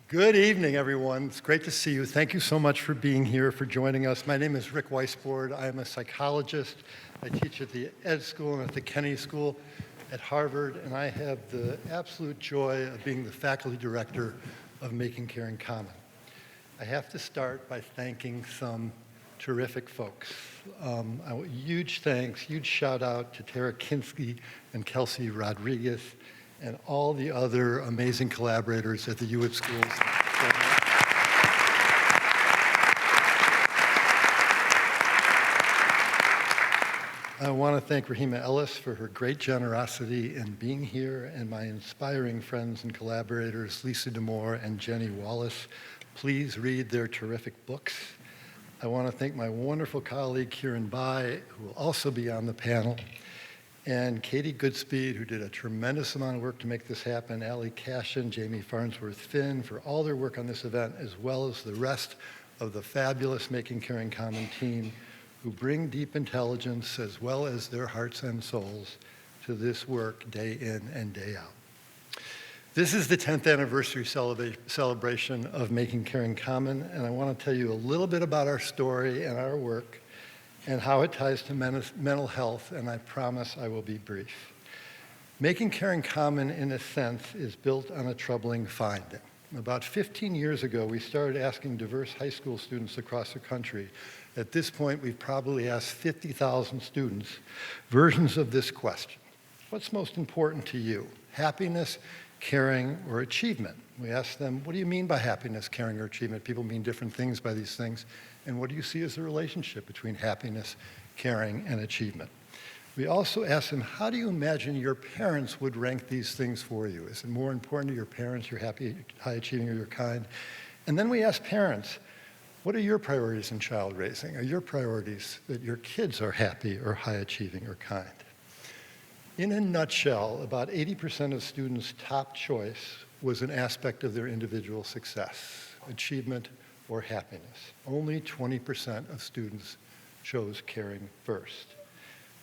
Good evening, everyone. It's great to see you. Thank you so much for being here, for joining us. My name is Rick Weissbourd. I am a psychologist. I teach at the Ed School and at the Kennedy School at Harvard, and I have the absolute joy of being the faculty director of Making Caring Common. I have to start by thanking some terrific folks. Huge thanks, huge shout out to Tara Kinsky and Kelsey Rodriguez and all the other amazing collaborators at the Hewitt Schools. I want to thank Rehema Ellis for her great generosity in being here, and my inspiring friends and collaborators, Lisa Damour and Jenny Wallace. Please read their terrific books. I want to thank my wonderful colleague, Kiran Bhai, who will also be on the panel, and Katie Goodspeed, who did a tremendous amount of work to make this happen, Allie Cashin, Jamie Farnsworth-Finn, for all their work on this event, as well as the rest of the fabulous Making Caring Common team, who bring deep intelligence as well as their hearts and souls to this work day in and day out. This is the 10th anniversary celebration of Making Caring Common, and I want to tell you a little bit about our story and our work and how it ties to mental health, and I promise I will be brief. Making Caring Common, in a sense, is built on a troubling finding. About 15 years ago, we started asking diverse high school students across the country. At this point, we've probably asked 50,000 students versions of this question. What's most important to you? Happiness, caring, or achievement? We asked them, what do you mean by happiness, caring, or achievement? People mean different things by these things. And what do you see as the relationship between happiness, caring, and achievement? We also asked them, how do you imagine your parents would rank these things for you? Is it more important to your parents, you're happy, high achieving, or you're kind? And then we asked parents, what are your priorities in child raising? Are your priorities that your kids are happy or high achieving or kind? In a nutshell, about 80% of students' top choice was an aspect of their individual success, achievement, or happiness. Only 20% of students chose caring first.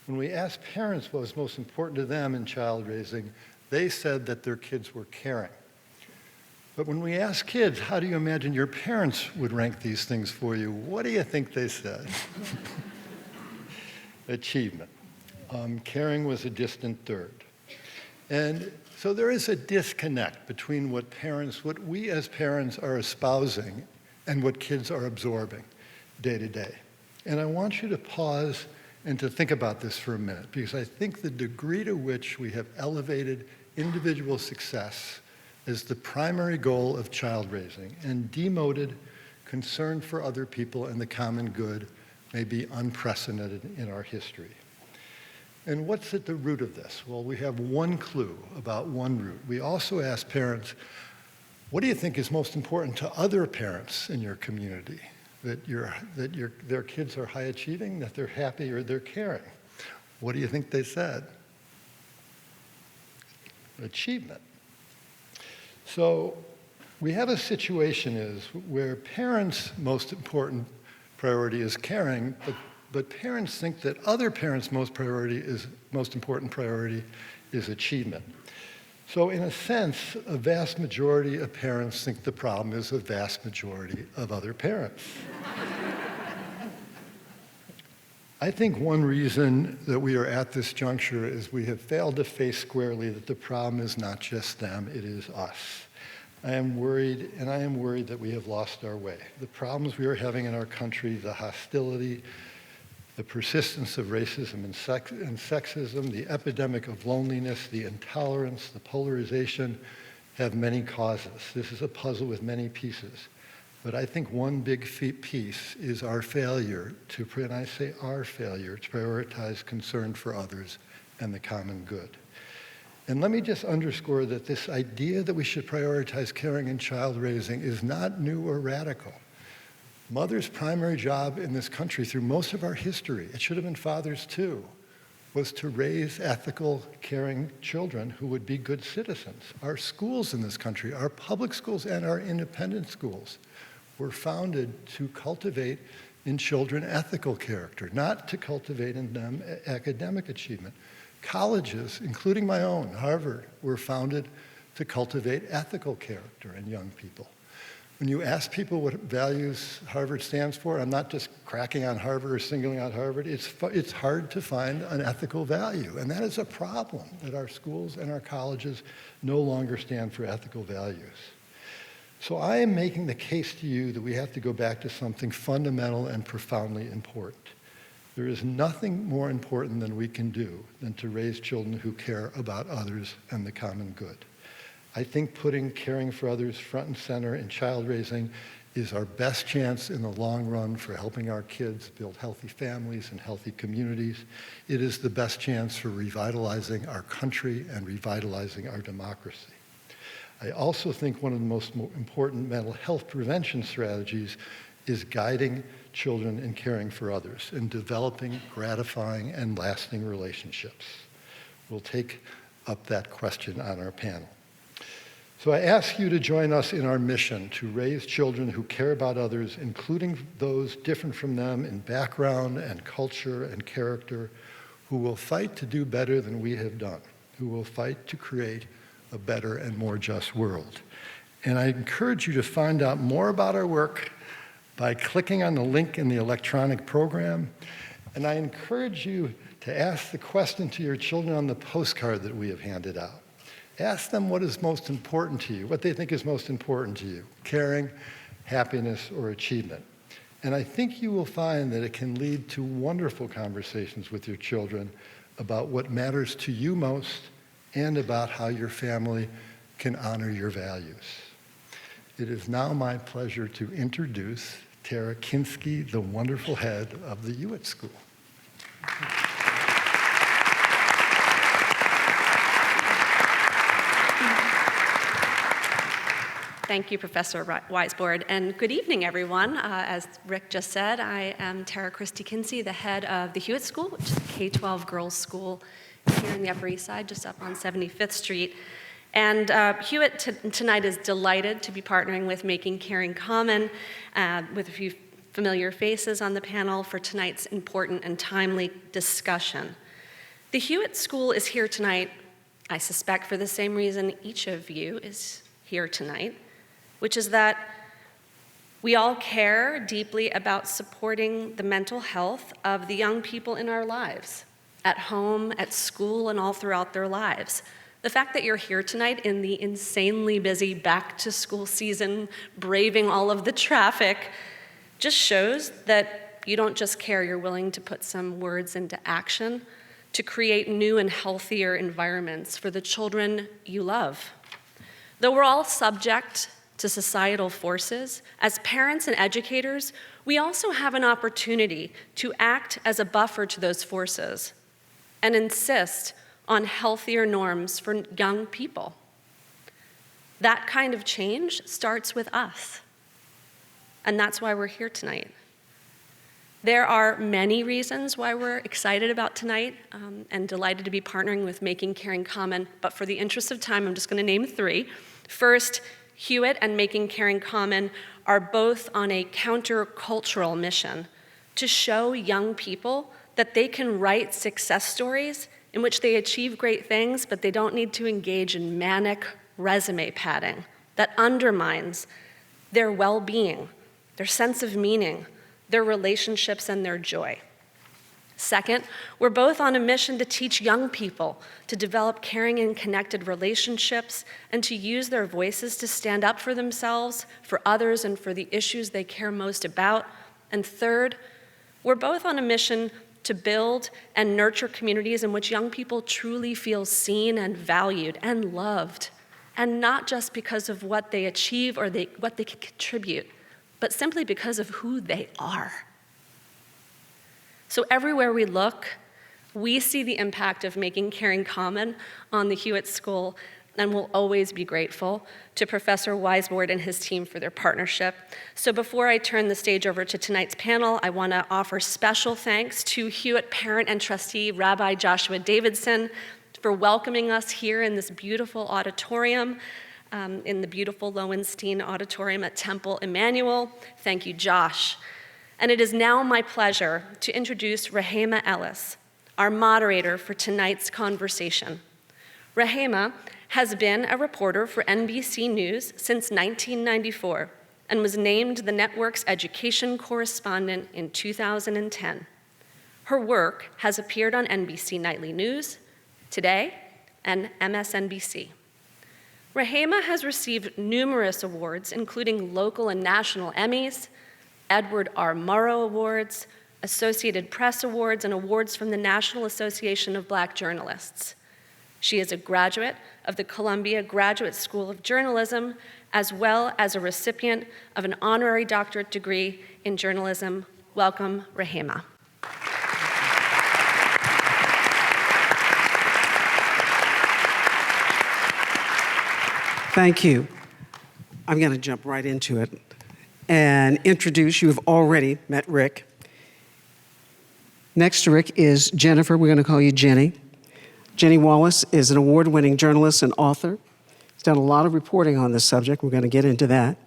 When we asked parents what was most important to them in child raising, they said that their kids were caring. But when we asked kids, how do you imagine your parents would rank these things for you? What do you think they said? Achievement. Caring was a distant third. And so there is a disconnect between what we as parents are espousing and what kids are absorbing day to day. And I want you to pause and to think about this for a minute, because I think the degree to which we have elevated individual success as the primary goal of child raising and demoted concern for other people and the common good may be unprecedented in our history. And what's at the root of this? Well, we have one clue about one root. We also ask parents, what do you think is most important to other parents in your community? That their kids are high achieving, that they're happy, or they're caring? What do you think they said? Achievement. So we have a situation where parents' most important priority is caring, but parents think that other parents' most important priority is achievement. So in a sense, a vast majority of parents think the problem is a vast majority of other parents. I think one reason that we are at this juncture is we have failed to face squarely that the problem is not just them, it is us. I am worried that we have lost our way. The problems we are having in our country, the hostility, the persistence of racism and sexism, the epidemic of loneliness, the intolerance, the polarization, have many causes. This is a puzzle with many pieces. But I think one big piece is our failure and I say our failure, to prioritize concern for others and the common good. And let me just underscore that this idea that we should prioritize caring in child raising is not new or radical. Mother's primary job in this country through most of our history, it should have been fathers too, was to raise ethical, caring children who would be good citizens. Our schools in this country, our public schools and our independent schools, were founded to cultivate in children ethical character, not to cultivate in them academic achievement. Colleges, including my own, Harvard, were founded to cultivate ethical character in young people. When you ask people what values Harvard stands for, I'm not just cracking on Harvard or singling out Harvard, it's hard to find an ethical value. And that is a problem, that our schools and our colleges no longer stand for ethical values. So I am making the case to you that we have to go back to something fundamental and profoundly important. There is nothing more important than we can do than to raise children who care about others and the common good. I think putting caring for others front and center in child raising is our best chance in the long run for helping our kids build healthy families and healthy communities. It is the best chance for revitalizing our country and revitalizing our democracy. I also think one of the most important mental health prevention strategies is guiding children in caring for others and developing gratifying and lasting relationships. We'll take up that question on our panel. So I ask you to join us in our mission to raise children who care about others, including those different from them in background and culture and character, who will fight to do better than we have done, who will fight to create a better and more just world. And I encourage you to find out more about our work by clicking on the link in the electronic program. And I encourage you to ask the question to your children on the postcard that we have handed out. Ask them what is most important to you, what they think is most important to you, caring, happiness, or achievement. And I think you will find that it can lead to wonderful conversations with your children about what matters to you most and about how your family can honor your values. It is now my pleasure to introduce Tara Kinsky, the wonderful head of the Hewitt School. Thank you, Professor Weissbourd, and good evening, everyone. As Rick just said, I am Tara Christie Kinsey, the head of the Hewitt School, which is a K-12 girls' school here in the Upper East Side, just up on 75th Street. And Hewitt tonight is delighted to be partnering with Making Caring Common, with a few familiar faces on the panel for tonight's important and timely discussion. The Hewitt School is here tonight, I suspect, for the same reason each of you is here tonight, which is that we all care deeply about supporting the mental health of the young people in our lives, at home, at school, and all throughout their lives. The fact that you're here tonight in the insanely busy back-to-school season, braving all of the traffic, just shows that you don't just care, you're willing to put some words into action to create new and healthier environments for the children you love. Though we're all subject to societal forces, as parents and educators, we also have an opportunity to act as a buffer to those forces and insist on healthier norms for young people. That kind of change starts with us, and that's why we're here tonight. There are many reasons why we're excited about tonight and delighted to be partnering with Making Caring Common, but for the interest of time, I'm just going to name three. First, Hewitt and Making Caring Common are both on a countercultural mission to show young people that they can write success stories in which they achieve great things, but they don't need to engage in manic resume padding that undermines their well-being, their sense of meaning, their relationships, and their joy. Second, we're both on a mission to teach young people to develop caring and connected relationships and to use their voices to stand up for themselves, for others, and for the issues they care most about. And third, we're both on a mission to build and nurture communities in which young people truly feel seen and valued and loved, and not just because of what they achieve or what they can contribute, but simply because of who they are. So everywhere we look, we see the impact of Making Caring Common on the Hewitt School, and we'll always be grateful to Professor Weissbourd and his team for their partnership. So before I turn the stage over to tonight's panel, I want to offer special thanks to Hewitt parent and trustee Rabbi Joshua Davidson for welcoming us here in this beautiful auditorium, in the beautiful Lowenstein Auditorium at Temple Emmanuel. Thank you, Josh. And it is now my pleasure to introduce Rehema Ellis, our moderator for tonight's conversation. Rehema has been a reporter for NBC News since 1994 and was named the network's education correspondent in 2010. Her work has appeared on NBC Nightly News, Today, and MSNBC. Rehema has received numerous awards, including local and national Emmys, Edward R. Murrow Awards, Associated Press Awards, and awards from the National Association of Black Journalists. She is a graduate of the Columbia Graduate School of Journalism, as well as a recipient of an honorary doctorate degree in journalism. Welcome, Rehema. Thank you. I'm going to jump right into it and introduce, you have already met Rick. Next to Rick is Jennifer. We're going to call you Jenny. Jenny Wallace is an award-winning journalist and author. She's done a lot of reporting on this subject. We're going to get into that.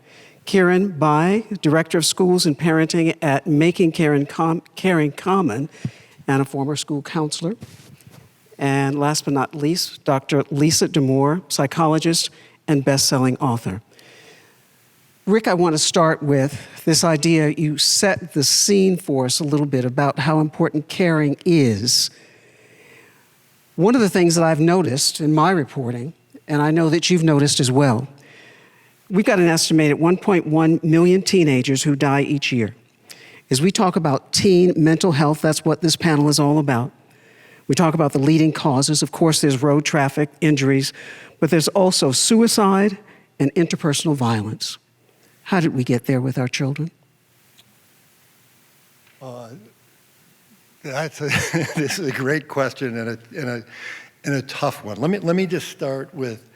Kiran Bhai, Director of Schools and Parenting at Making Caring Common, and a former school counselor. And last but not least, Dr. Lisa Damour, psychologist and best-selling author. Rick, I want to start with this idea. You set the scene for us a little bit about how important caring is. One of the things that I've noticed in my reporting, and I know that you've noticed as well, we've got an estimated 1.1 million teenagers who die each year. As we talk about teen mental health, that's what this panel is all about. We talk about the leading causes. Of course, there's road traffic, injuries, but there's also suicide and interpersonal violence. How did we get there with our children? This is a great question and a tough one. Let me just start with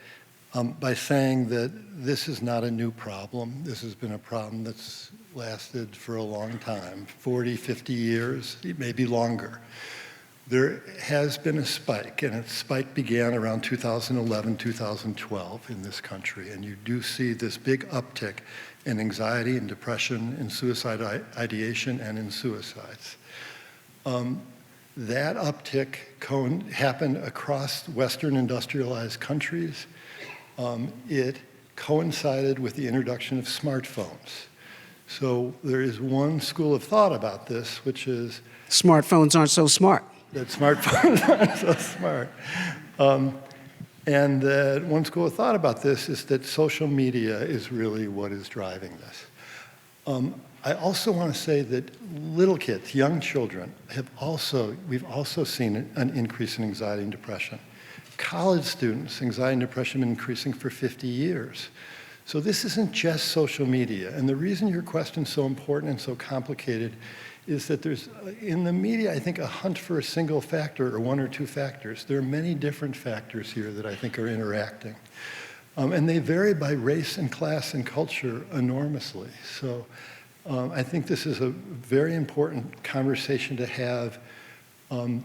by saying that this is not a new problem. This has been a problem that's lasted for a long time, 40, 50 years, maybe longer. There has been a spike, and its spike began around 2011, 2012 in this country, and you do see this big uptick in anxiety and depression, in suicide ideation, and in suicides. That uptick happened across Western industrialized countries. It coincided with the introduction of smartphones. So there is one school of thought about this, which is Smartphones aren't so smart. that smartphones aren't so smart. And that one school of thought about this is that social media is really what is driving this. I also want to say that little kids, young children, we've also seen an increase in anxiety and depression. College students, anxiety and depression have been increasing for 50 years. So this isn't just social media. And the reason your question's so important and so complicated is that there's, in the media, I think, a hunt for a single factor or one or two factors. There are many different factors here that I think are interacting. And they vary by race and class and culture enormously. So I think this is a very important conversation to have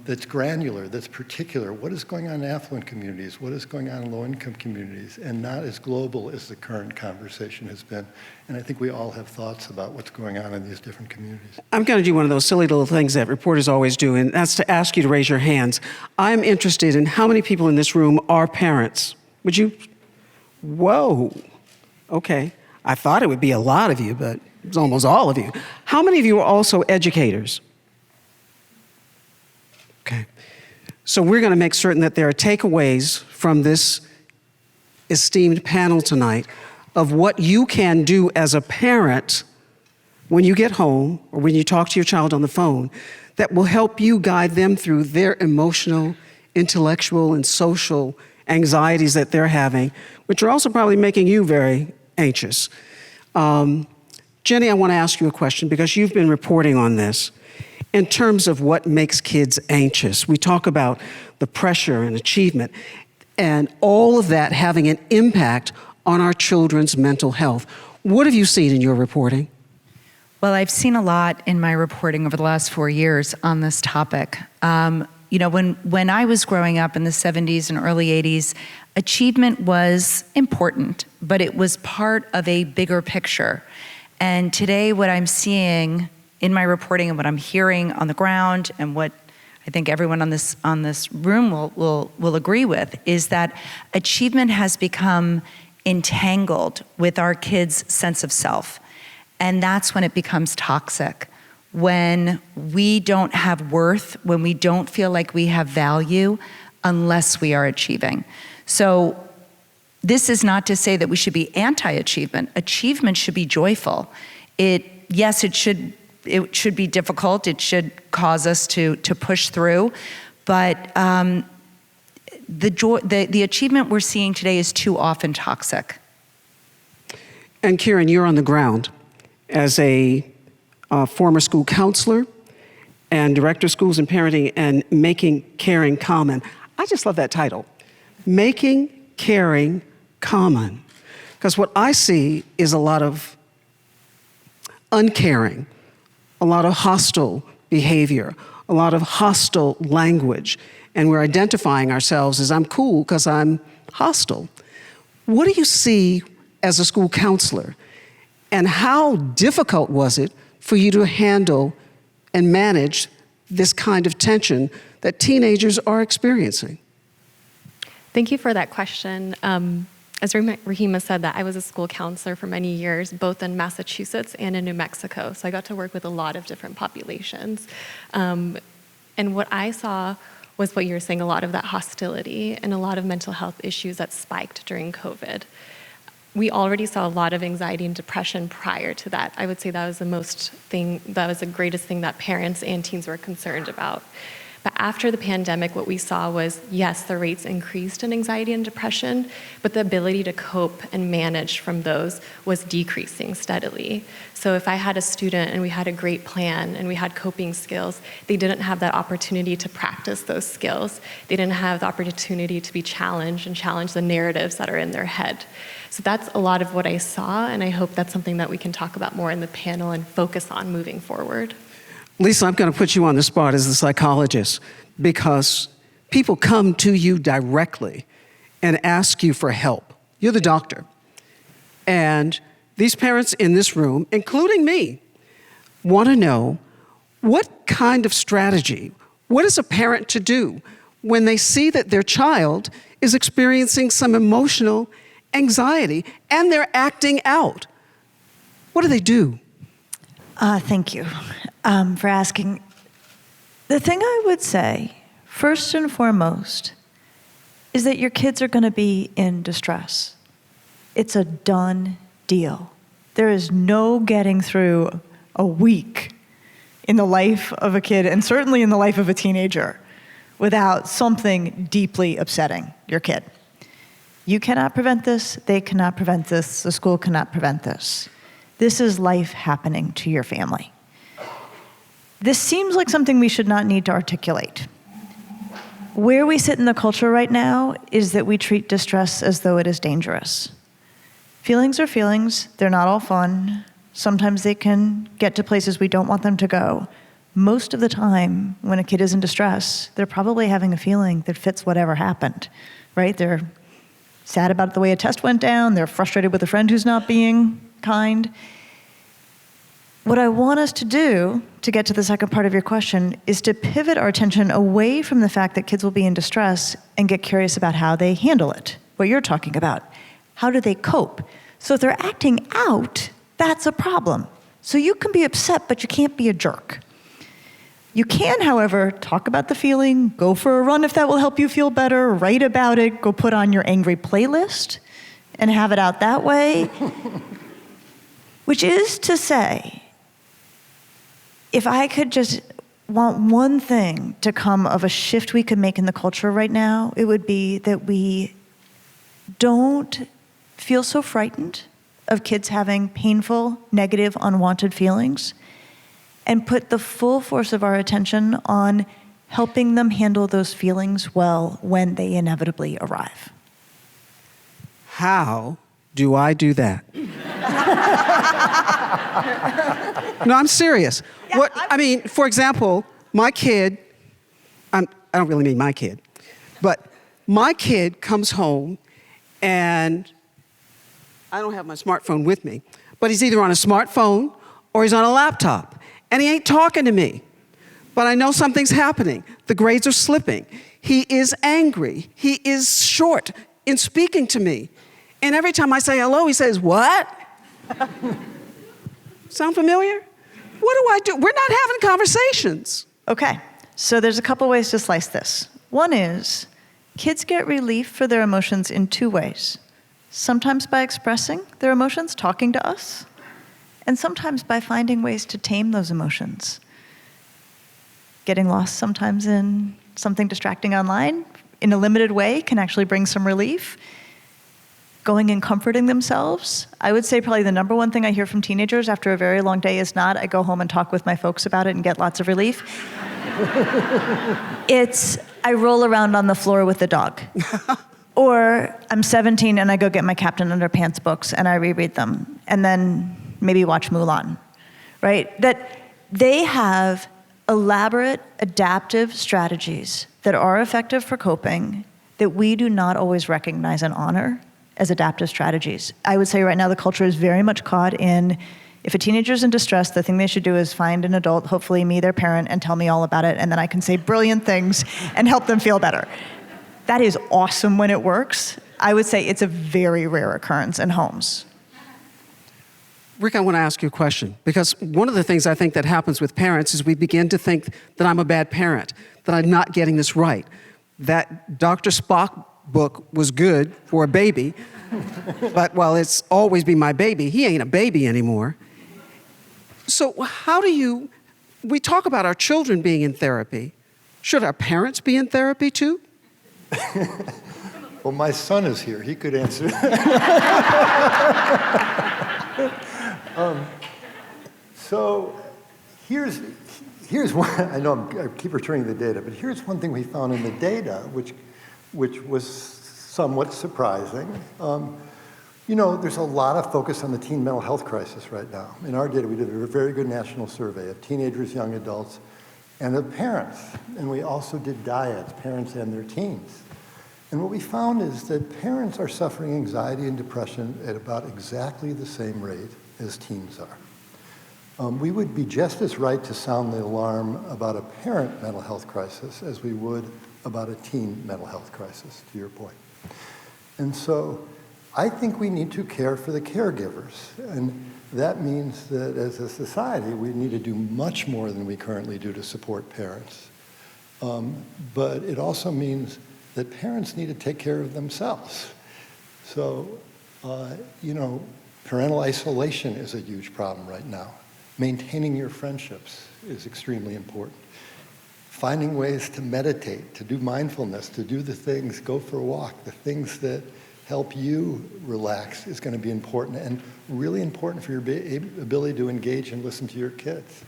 that's granular, that's particular. What is going on in affluent communities? What is going on in low-income communities? And not as global as the current conversation has been. And I think we all have thoughts about what's going on in these different communities. I'm going to do one of those silly little things that reporters always do, and that's to ask you to raise your hands. I'm interested in how many people in this room are parents. Would you? Whoa. Okay. I thought it would be a lot of you, but it's almost all of you. How many of you are also educators? Okay. So we're going to make certain that there are takeaways from this esteemed panel tonight of what you can do as a parent when you get home or when you talk to your child on the phone that will help you guide them through their emotional, intellectual, and social anxieties that they're having, which are also probably making you very anxious. Jenny, I want to ask you a question because you've been reporting on this. In terms of what makes kids anxious, we talk about the pressure and achievement and all of that having an impact on our children's mental health. What have you seen in your reporting? Well, I've seen a lot in my reporting over the last 4 years on this topic. When I was growing up in the 70s and early 80s, achievement was important, but it was part of a bigger picture. And today what I'm seeing in my reporting and what I'm hearing on the ground and what I think everyone on this room will agree with is that achievement has become entangled with our kids' sense of self. And that's when it becomes toxic. When we don't have worth, when we don't feel like we have value unless we are achieving. So this is not to say that we should be anti-achievement. Achievement should be joyful. Yes, it should be difficult. It should cause us to push through. But the achievement we're seeing today is too often toxic. And Kiran, you're on the ground as a former school counselor and director of schools and parenting and making caring common. I just love that title, Making Caring Common. Because what I see is a lot of uncaring, a lot of hostile behavior, a lot of hostile language, and we're identifying ourselves as I'm cool because I'm hostile. What do you see as a school counselor, and how difficult was it for you to handle and manage this kind of tension that teenagers are experiencing? Thank you for that question. As Rehema said, that I was a school counselor for many years, both in Massachusetts and in New Mexico. So I got to work with a lot of different populations. And what I saw was what you were saying, a lot of that hostility and a lot of mental health issues that spiked during COVID. We already saw a lot of anxiety and depression prior to that. I would say that was the greatest thing that parents and teens were concerned about. But after the pandemic, what we saw was, yes, the rates increased in anxiety and depression, but the ability to cope and manage from those was decreasing steadily. So if I had a student and we had a great plan and we had coping skills, they didn't have that opportunity to practice those skills. They didn't have the opportunity to be challenged and challenge the narratives that are in their head. So that's a lot of what I saw, and I hope that's something that we can talk about more in the panel and focus on moving forward. Lisa, I'm going to put you on the spot as a psychologist because people come to you directly and ask you for help. You're the doctor. And these parents in this room, including me, want to know what kind of strategy, what is a parent to do when they see that their child is experiencing some emotional anxiety and they're acting out? What do they do? Thank you for asking. The thing I would say, first and foremost, is that your kids are going to be in distress. It's a done deal. There is no getting through a week in the life of a kid, and certainly in the life of a teenager, without something deeply upsetting your kid. You cannot prevent this. They cannot prevent this. The school cannot prevent this. This is life happening to your family. This seems like something we should not need to articulate. Where we sit in the culture right now is that we treat distress as though it is dangerous. Feelings are feelings. They're not all fun. Sometimes they can get to places we don't want them to go. Most of the time, when a kid is in distress, they're probably having a feeling that fits whatever happened, right? They're sad about the way a test went down. They're frustrated with a friend who's not being kind. What I want us to do, to get to the second part of your question, is to pivot our attention away from the fact that kids will be in distress and get curious about how they handle it, what you're talking about. How do they cope? So if they're acting out, that's a problem. So you can be upset, but you can't be a jerk. You can, however, talk about the feeling, go for a run if that will help you feel better, write about it, go put on your angry playlist and have it out that way. Which is to say, if I could just want one thing to come of a shift we could make in the culture right now, it would be that we don't feel so frightened of kids having painful, negative, unwanted feelings, and put the full force of our attention on helping them handle those feelings well when they inevitably arrive. How do I do that? No, I'm serious. Yeah, For example, my kid, I don't really mean my kid, but my kid comes home and I don't have my smartphone with me, but he's either on a smartphone or he's on a laptop, and he ain't talking to me. But I know something's happening. The grades are slipping. He is angry. He is short in speaking to me. And every time I say hello, he says, "What?" Sound familiar? What do I do? We're not having conversations. Okay, so there's a couple ways to slice this. One is kids get relief for their emotions in two ways. Sometimes by expressing their emotions, talking to us, and sometimes by finding ways to tame those emotions. Getting lost sometimes in something distracting online in a limited way can actually bring some relief. Going and comforting themselves. I would say probably the number one thing I hear from teenagers after a very long day is not, I go home and talk with my folks about it and get lots of relief. It's, I roll around on the floor with the dog. Or I'm 17 and I go get my Captain Underpants books and I reread them. And then maybe watch Mulan, right? That they have elaborate, adaptive strategies that are effective for coping that we do not always recognize and honor as adaptive strategies. I would say right now the culture is very much caught in, if a teenager's in distress, the thing they should do is find an adult, hopefully me, their parent, and tell me all about it, and then I can say brilliant things and help them feel better. That is awesome when it works. I would say it's a very rare occurrence in homes. Rick, I want to ask you a question, because one of the things I think that happens with parents is we begin to think that I'm a bad parent, that I'm not getting this right, that Dr. Spock book was good for a baby, but while it's always be my baby, he ain't a baby anymore. So how do you, we talk about our children being in therapy. Should our parents be in therapy too? Well, my son is here. He could answer. So here's one, I know I keep returning to the data, but here's one thing we found in the data, which was somewhat surprising. You know, there's a lot of focus on the teen mental health crisis right now. In our data, we did a very good national survey of teenagers, young adults, and of parents. And we also did dyads, parents and their teens. And what we found is that parents are suffering anxiety and depression at about exactly the same rate as teens are. We would be just as right to sound the alarm about a parent mental health crisis as we would about a teen mental health crisis, to your point. And so I think we need to care for the caregivers. And that means that as a society, we need to do much more than we currently do to support parents. But it also means that parents need to take care of themselves. So, you know, parental isolation is a huge problem right now. Maintaining your friendships is extremely important. Finding ways to meditate, to do mindfulness, to do the things, go for a walk, the things that help you relax is going to be important, and really important for your ability to engage and listen to your kids.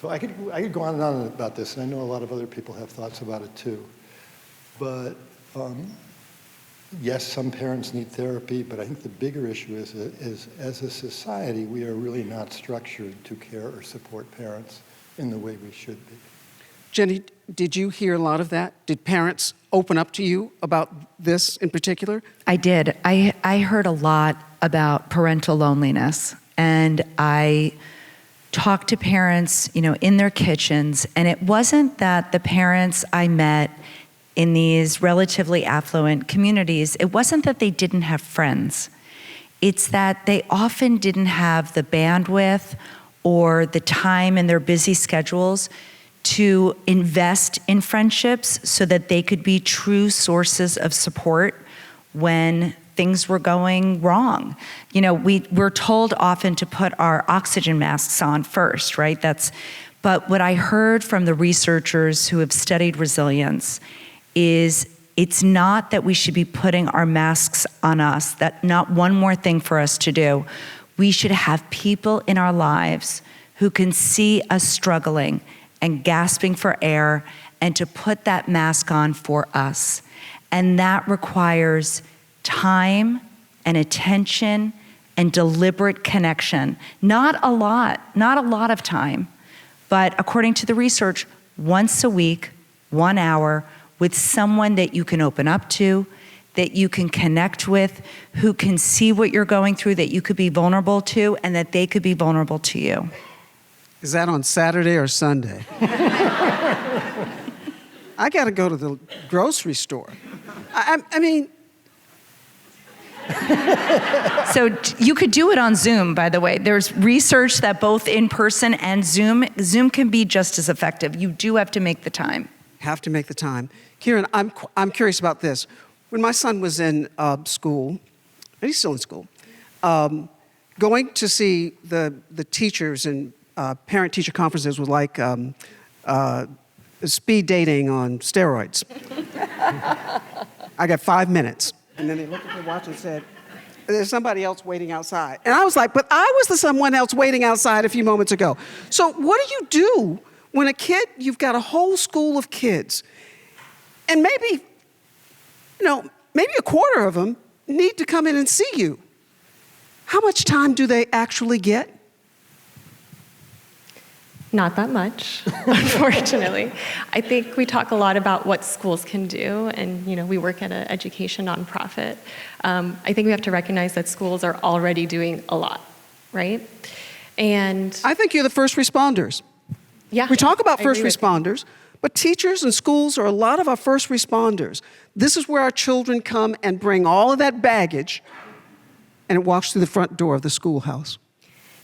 So I could go on and on about this, and I know a lot of other people have thoughts about it too. But yes, some parents need therapy, but I think the bigger issue is as a society, we are really not structured to care or support parents in the way we should be. Jenny, did you hear a lot of that? Did parents open up to you about this in particular? I did. I heard a lot about parental loneliness, and I talked to parents, you know, in their kitchens, and it wasn't that the parents I met in these relatively affluent communities, it wasn't that they didn't have friends. It's that they often didn't have the bandwidth or the time in their busy schedules to invest in friendships so that they could be true sources of support when things were going wrong. You know, we're told often to put our oxygen masks on first, right? But what I heard from the researchers who have studied resilience is it's not that we should be putting our masks on us, that not one more thing for us to do. We should have people in our lives who can see us struggling and gasping for air, and to put that mask on for us. And that requires time and attention and deliberate connection. Not a lot of time, but according to the research, once a week, 1 hour, with someone that you can open up to, that you can connect with, who can see what you're going through, that you could be vulnerable to, and that they could be vulnerable to you. Is that on Saturday or Sunday? I got to go to the grocery store. I mean, So you could do it on Zoom, by the way. There's research that both in person and Zoom can be just as effective. You do have to make the time. Have to make the time. Kiran, I'm curious about this. When my son was in school, and he's still in school, going to see the teachers and parent-teacher conferences was like speed dating on steroids. I got 5 minutes. And then they looked at their watch and said, there's somebody else waiting outside. And I was like, but I was the someone else waiting outside a few moments ago. So what do you do when you've got a whole school of kids, and maybe a quarter of them need to come in and see you? How much time do they actually get? Not that much, unfortunately. I think we talk a lot about what schools can do, and we work at an education nonprofit. I think we have to recognize that schools are already doing a lot, right? And I think you're the first responders. yeah, We talk about I first agree with you. responders, but teachers and schools are a lot of our first responders. This is where our children come and bring all of that baggage, and it walks through the front door of the schoolhouse.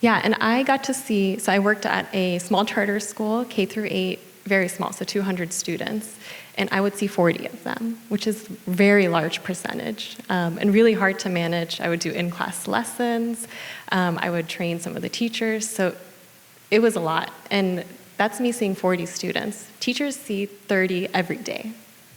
Yeah, and I got to see, so I worked at a small charter school, K through 8, very small, so 200 students, and I would see 40 of them, which is a very large percentage, and really hard to manage. I would do in-class lessons, I would train some of the teachers, so it was a lot, and that's me seeing 40 students. Teachers see 30 every day,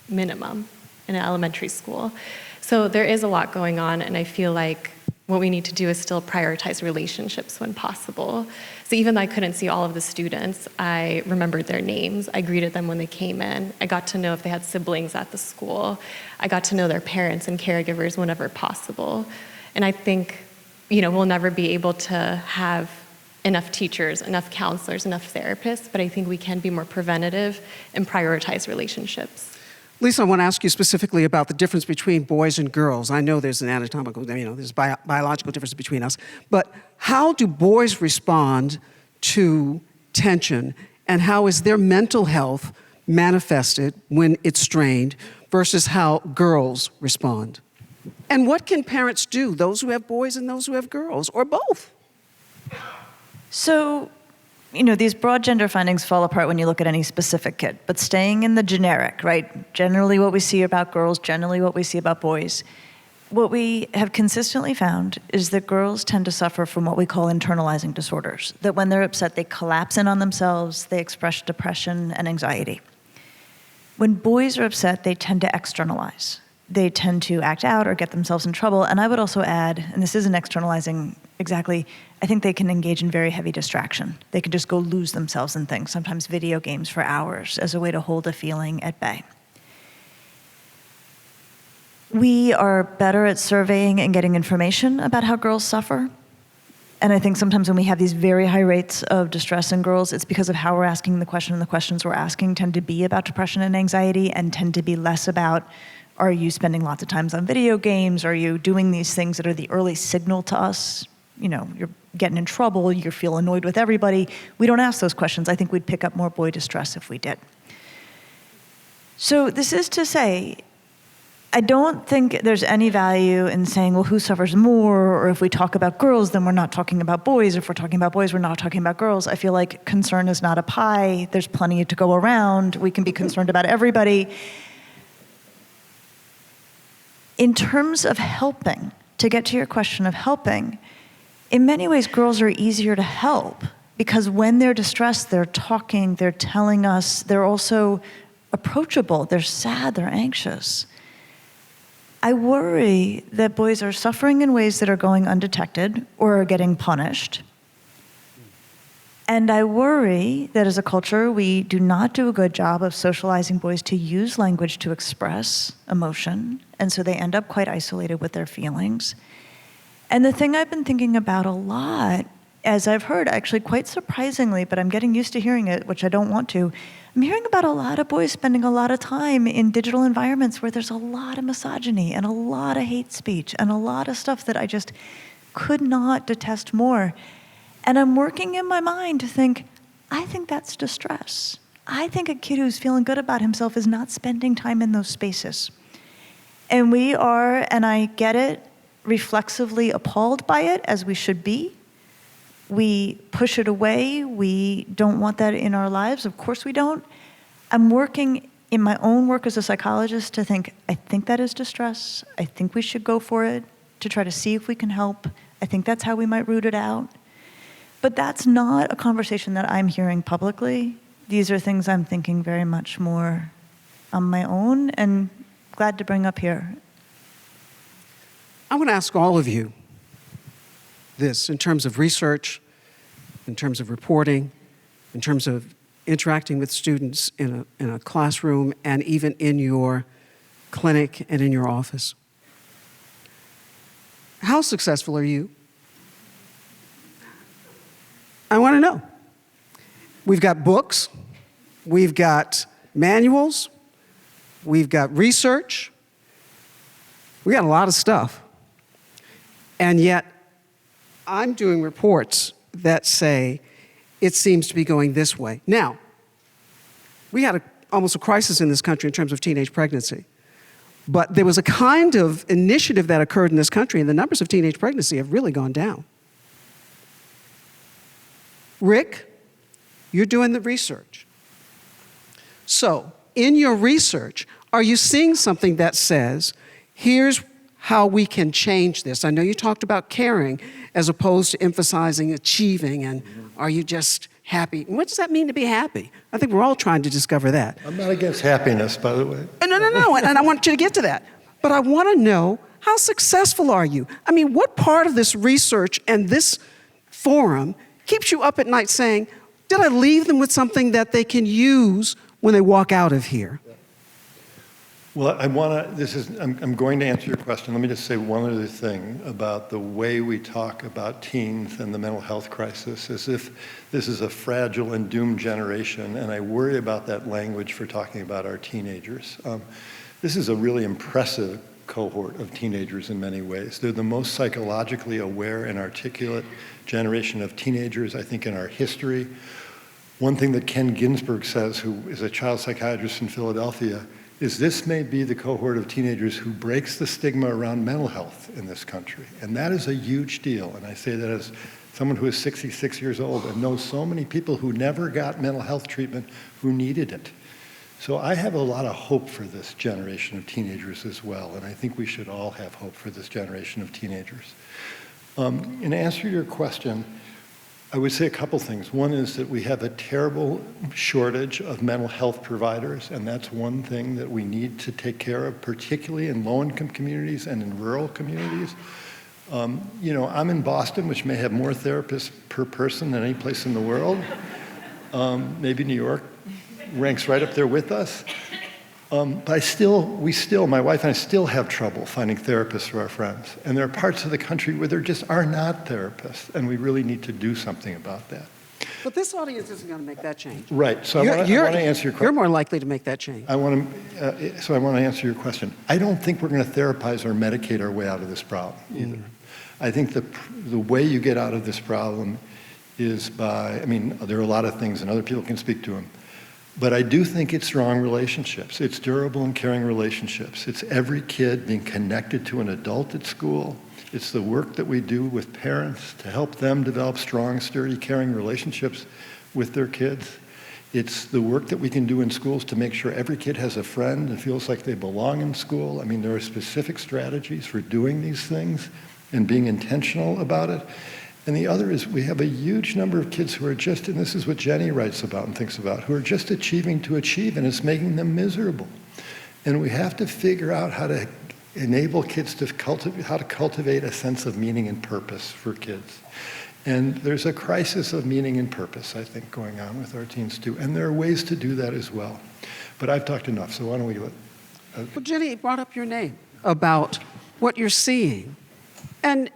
minimum, in an elementary school. So there is a lot going on, and I feel like what we need to do is still prioritize relationships when possible. So even though I couldn't see all of the students, I remembered their names. I greeted them when they came in. I got to know if they had siblings at the school. I got to know their parents and caregivers whenever possible. And I think, we'll never be able to have enough teachers, enough counselors, enough therapists, but I think we can be more preventative and prioritize relationships. Lisa, I want to ask you specifically about the difference between boys and girls. I know there's an anatomical, there's a biological difference between us, but how do boys respond to tension, and how is their mental health manifested when it's strained versus how girls respond? And what can parents do, those who have boys and those who have girls, or both? So, these broad gender findings fall apart when you look at any specific kid, but staying in the generic, right? Generally what we see about girls, generally what we see about boys. What we have consistently found is that girls tend to suffer from what we call internalizing disorders, that when they're upset, they collapse in on themselves, they express depression and anxiety. When boys are upset, they tend to externalize. They tend to act out or get themselves in trouble. And I would also add, and this isn't externalizing exactly, I think they can engage in very heavy distraction. They can just go lose themselves in things, sometimes video games for hours, as a way to hold a feeling at bay. We are better at surveying and getting information about how girls suffer. And I think sometimes when we have these very high rates of distress in girls, it's because of how we're asking the question, and the questions we're asking tend to be about depression and anxiety and tend to be less about, are you spending lots of times on video games? Are you doing these things that are the early signal to us? You're getting in trouble, you feel annoyed with everybody. We don't ask those questions. I think we'd pick up more boy distress if we did. So this is to say, I don't think there's any value in saying, well, who suffers more? Or if we talk about girls, then we're not talking about boys. If we're talking about boys, we're not talking about girls. I feel like concern is not a pie. There's plenty to go around. We can be concerned about everybody. In terms of helping, to get to your question of helping, in many ways, girls are easier to help because when they're distressed, they're talking, they're telling us, they're also approachable, they're sad, they're anxious. I worry that boys are suffering in ways that are going undetected or are getting punished. And I worry that as a culture, we do not do a good job of socializing boys to use language to express emotion, and so they end up quite isolated with their feelings. And the thing I've been thinking about a lot, as I've heard, actually quite surprisingly, but I'm getting used to hearing it, which I don't want to, I'm hearing about a lot of boys spending a lot of time in digital environments where there's a lot of misogyny and a lot of hate speech and a lot of stuff that I just could not detest more. And I'm working in my mind to think, I think that's distress. I think a kid who's feeling good about himself is not spending time in those spaces. And we are, and I get it, reflexively appalled by it, as we should be. We push it away. We don't want that in our lives. Of course we don't. I'm working in my own work as a psychologist to think, I think that is distress. I think we should go for it to try to see if we can help. I think that's how we might root it out. But that's not a conversation that I'm hearing publicly. These are things I'm thinking very much more on my own and glad to bring up here. I want to ask all of you this in terms of research, in terms of reporting, in terms of interacting with students in a classroom and even in your clinic and in your office. How successful are you? I want to know. We've got books, we've got manuals, we've got research, we got a lot of stuff. And yet, I'm doing reports that say it seems to be going this way. Now, we had almost a crisis in this country in terms of teenage pregnancy. But there was a kind of initiative that occurred in this country, and the numbers of teenage pregnancy have really gone down. Rick, you're doing the research. So, in your research, are you seeing something that says, here's how we can change this? I know you talked about caring as opposed to emphasizing achieving, and are you just happy? What does that mean to be happy? I think we're all trying to discover that. I'm not against happiness, by the way. No, and I want you to get to that. But I want to know, how successful are you? I mean, what part of this research and this forum keeps you up at night saying, did I leave them with something that they can use when they walk out of here? Well, I'm going to answer your question. Let me just say one other thing about the way we talk about teens and the mental health crisis, as if this is a fragile and doomed generation, and I worry about that language for talking about our teenagers. This is a really impressive cohort of teenagers in many ways. They're the most psychologically aware and articulate generation of teenagers, I think, in our history. One thing that Ken Ginsberg says, who is a child psychiatrist in Philadelphia, is this may be the cohort of teenagers who breaks the stigma around mental health in this country. And that is a huge deal. And I say that as someone who is 66 years old and knows so many people who never got mental health treatment who needed it. So I have a lot of hope for this generation of teenagers as well. And I think we should all have hope for this generation of teenagers. In answer to your question, I would say a couple things. One is that we have a terrible shortage of mental health providers, and that's one thing that we need to take care of, particularly in low-income communities and in rural communities. I'm in Boston, which may have more therapists per person than any place in the world. Maybe New York ranks right up there with us. But my wife and I still have trouble finding therapists for our friends. And there are parts of the country where there just are not therapists, and we really need to do something about that. But this audience isn't going to make that change. Right, so I want to answer your question. You're more likely to make that change. I want to answer your question. I don't think we're going to therapize or medicate our way out of this problem either. I think the way you get out of this problem is by, there are a lot of things, and other people can speak to them. But I do think it's strong relationships. It's durable and caring relationships. It's every kid being connected to an adult at school. It's the work that we do with parents to help them develop strong, sturdy, caring relationships with their kids. It's the work that we can do in schools to make sure every kid has a friend and feels like they belong in school. There are specific strategies for doing these things and being intentional about it. And the other is we have a huge number of kids who are just, and this is what Jenny writes about and thinks about, who are just achieving to achieve, and it's making them miserable. And we have to figure out how to enable kids to cultivate a sense of meaning and purpose for kids. And there's a crisis of meaning and purpose, I think, going on with our teens too. And there are ways to do that as well. But I've talked enough, so why don't we let... Well, Jenny brought up your name about what you're seeing. And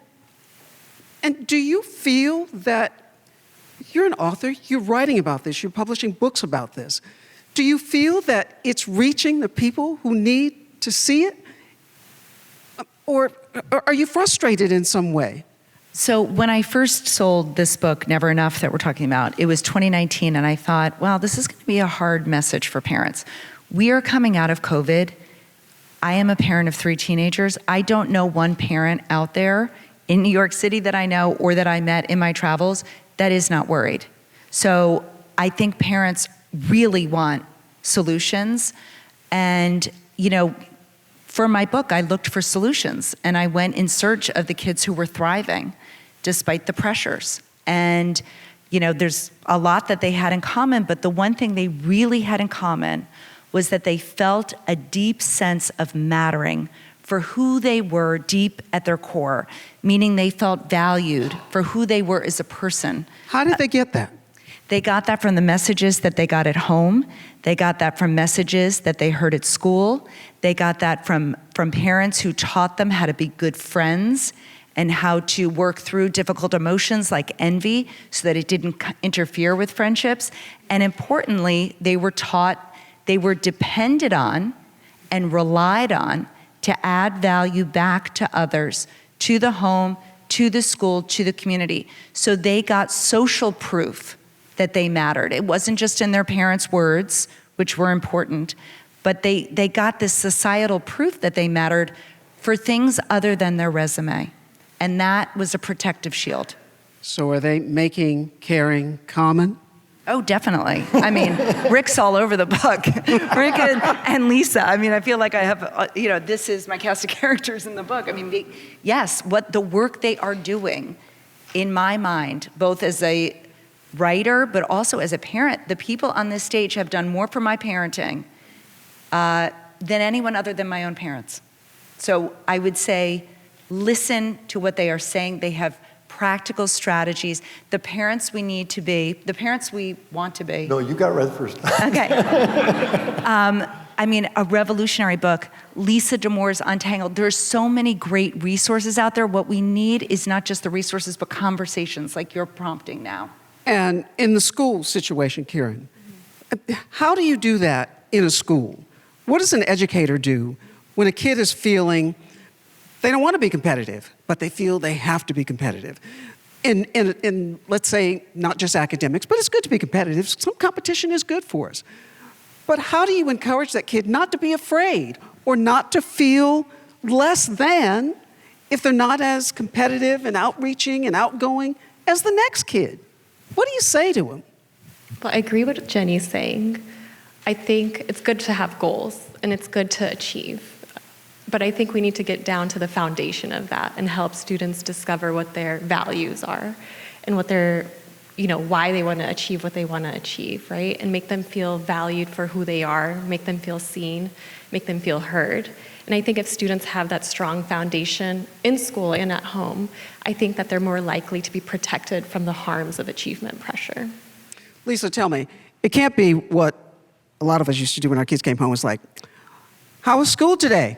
do you feel that you're an author, you're writing about this, you're publishing books about this. Do you feel that it's reaching the people who need to see it? Or are you frustrated in some way? So when I first sold this book, Never Enough, that we're talking about, it was 2019, and I thought, well, this is going to be a hard message for parents. We are coming out of COVID. I am a parent of 3 teenagers. I don't know one parent out there in New York City that I know or that I met in my travels that is not worried. So I think parents really want solutions. And, for my book, I looked for solutions, and I went in search of the kids who were thriving despite the pressures. And, there's a lot that they had in common, but the one thing they really had in common was that they felt a deep sense of mattering for who they were deep at their core, meaning they felt valued for who they were as a person. How did they get that? They got that from the messages that they got at home. They got that from messages that they heard at school. They got that from parents who taught them how to be good friends and how to work through difficult emotions like envy so that it didn't interfere with friendships. And importantly, they were taught, they were depended on and relied on to add value back to others, to the home, to the school, to the community. So they got social proof that they mattered. It wasn't just in their parents' words, which were important, but they got this societal proof that they mattered for things other than their resume. And that was a protective shield. So are they making caring common? Oh, definitely. I mean, Rick's all over the book. Rick and Lisa. I mean, I feel like I have, this is my cast of characters in the book. I mean, yes, what the work they are doing, in my mind, both as a writer, but also as a parent, the people on this stage have done more for my parenting than anyone other than my own parents. So I would say, listen to what they are saying. They have practical strategies. The parents we need to be, the parents we want to be. No, you got right first. Okay. A revolutionary book. Lisa Damour's Untangled. There's so many great resources out there. What we need is not just the resources, but conversations like you're prompting now. And in the school situation, Kiran, how do you do that in a school? What does an educator do when a kid is feeling they don't want to be competitive, but they feel they have to be competitive? In let's say, not just academics, but it's good to be competitive. Some competition is good for us. But how do you encourage that kid not to be afraid or not to feel less than if they're not as competitive and outreaching and outgoing as the next kid? What do you say to them? Well, I agree with what Jenny's saying. I think it's good to have goals and it's good to achieve. But I think we need to get down to the foundation of that and help students discover what their values are and what their, why they want to achieve what they want to achieve, right? And make them feel valued for who they are, make them feel seen, make them feel heard. And I think if students have that strong foundation in school and at home, I think that they're more likely to be protected from the harms of achievement pressure. Lisa, tell me, it can't be what a lot of us used to do when our kids came home. It's like, how was school today?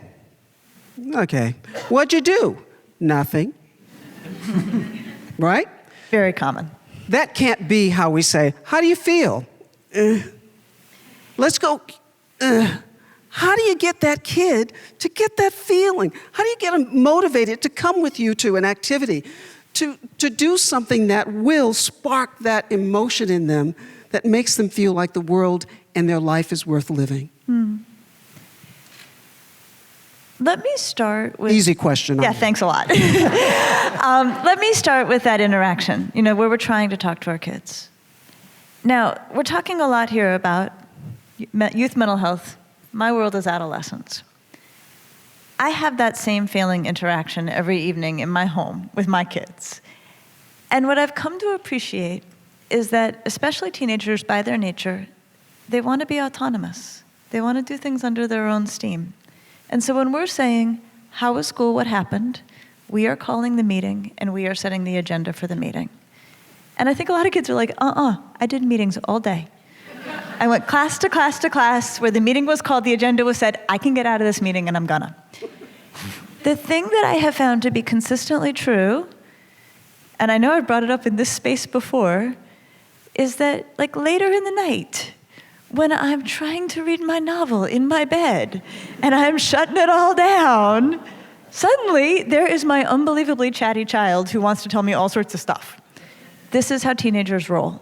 Okay. What'd you do? Nothing. Right? Very common. That can't be how we say, how do you feel? Let's go. How do you get that kid to get that feeling? How do you get them motivated to come with you to an activity, to do something that will spark that emotion in them that makes them feel like the world and their life is worth living? Let me start with... Easy question. Yeah, thanks a lot. Let me start with that interaction, where we're trying to talk to our kids. Now, we're talking a lot here about youth mental health. My world is adolescence. I have that same feeling interaction every evening in my home with my kids. And what I've come to appreciate is that, especially teenagers by their nature, they want to be autonomous. They want to do things under their own steam. And so when we're saying, how was school, what happened, we are calling the meeting and we are setting the agenda for the meeting. And I think a lot of kids are like, I did meetings all day. I went class to class to class where the meeting was called, the agenda was set, I can get out of this meeting and I'm gonna. The thing that I have found to be consistently true, and I know I've brought it up in this space before, is that later in the night, when I'm trying to read my novel in my bed and I'm shutting it all down, suddenly there is my unbelievably chatty child who wants to tell me all sorts of stuff. This is how teenagers roll.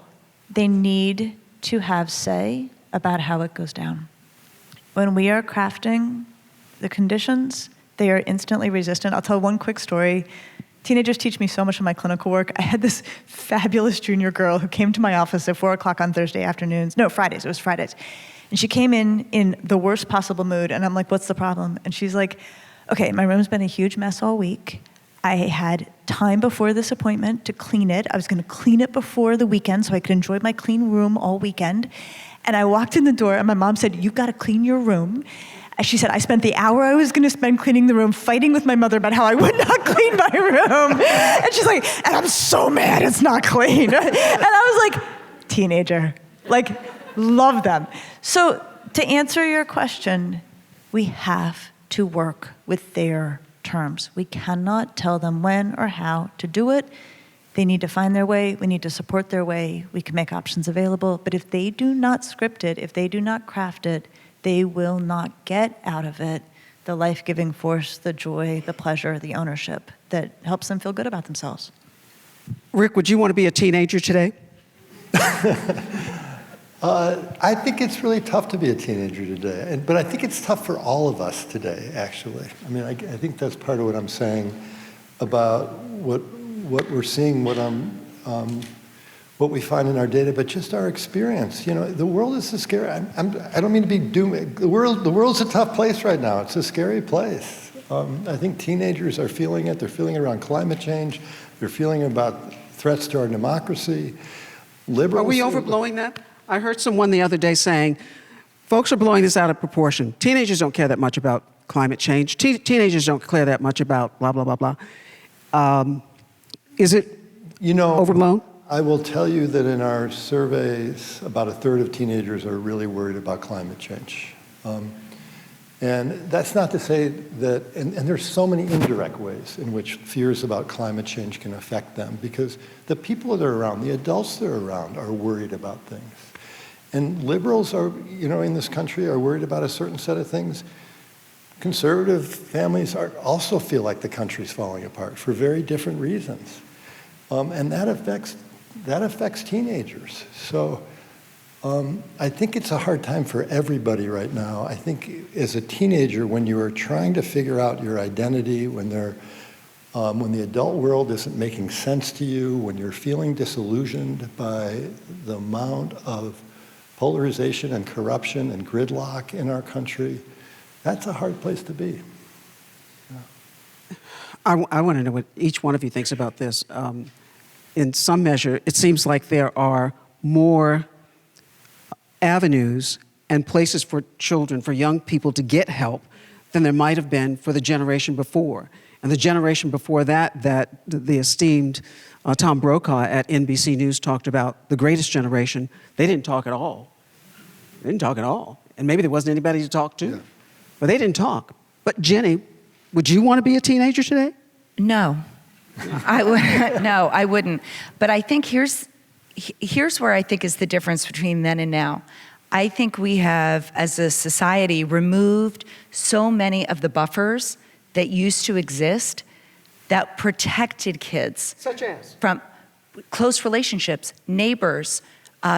They need to have say about how it goes down. When we are crafting the conditions, they are instantly resistant. I'll tell one quick story. Teenagers teach me so much of my clinical work. I had this fabulous junior girl who came to my office at 4 o'clock on Fridays, it was Fridays. And she came in the worst possible mood, and I'm like, what's the problem? And she's like, okay, my room's been a huge mess all week. I had time before this appointment to clean it. I was gonna clean it before the weekend so I could enjoy my clean room all weekend. And I walked in the door, and my mom said, you gotta clean your room. And she said, I spent the hour I was gonna spend cleaning the room fighting with my mother about how I would not clean my room. And she's like, and I'm so mad it's not clean. And I was like, teenager, like, love them. So to answer your question, we have to work with their terms. We cannot tell them when or how to do it. They need to find their way. We need to support their way. We can make options available. But if they do not script it, if they do not craft it, they will not get out of it the life-giving force, the joy, the pleasure, the ownership that helps them feel good about themselves. Rick, would you want to be a teenager today? I think it's really tough to be a teenager today, but I think it's tough for all of us today, actually. I mean, I think that's part of what I'm saying about what we're seeing, what we find in our data, but just our experience. You know, the world is a scary. I don't mean to be doom. The world's a tough place right now. It's a scary place. I think teenagers are feeling it. They're feeling it around climate change. They're feeling about threats to our democracy. Liberals. Are we overblowing that? I heard someone the other day saying, folks are blowing this out of proportion. Teenagers don't care that much about climate change. Teenagers don't care that much about blah, blah, blah, blah. Is it overblown? I will tell you that in our surveys, about a third of teenagers are really worried about climate change. And that's not to say that, and there's so many indirect ways in which fears about climate change can affect them, because the people that are around, the adults that are around, are worried about things. And liberals are, in this country are worried about a certain set of things. Conservative families also feel like the country's falling apart for very different reasons. And that affects teenagers. So I think it's a hard time for everybody right now. I think as a teenager, when you are trying to figure out your identity, when the adult world isn't making sense to you, when you're feeling disillusioned by the amount of polarization and corruption and gridlock in our country, that's a hard place to be. I want to know what each one of you thinks about this. In some measure, it seems like there are more avenues and places for children, for young people to get help than there might have been for the generation before. And the generation before that the esteemed Tom Brokaw at NBC News talked about, the greatest generation, they didn't talk at all. They didn't talk at all. And maybe there wasn't anybody to talk to, yeah. But they didn't talk. But Jenny, would you want to be a teenager today? No. No, I wouldn't. But I think here's where I think is the difference between then and now. I think we have, as a society, removed so many of the buffers that used to exist that protected kids. Such as? From close relationships, neighbors,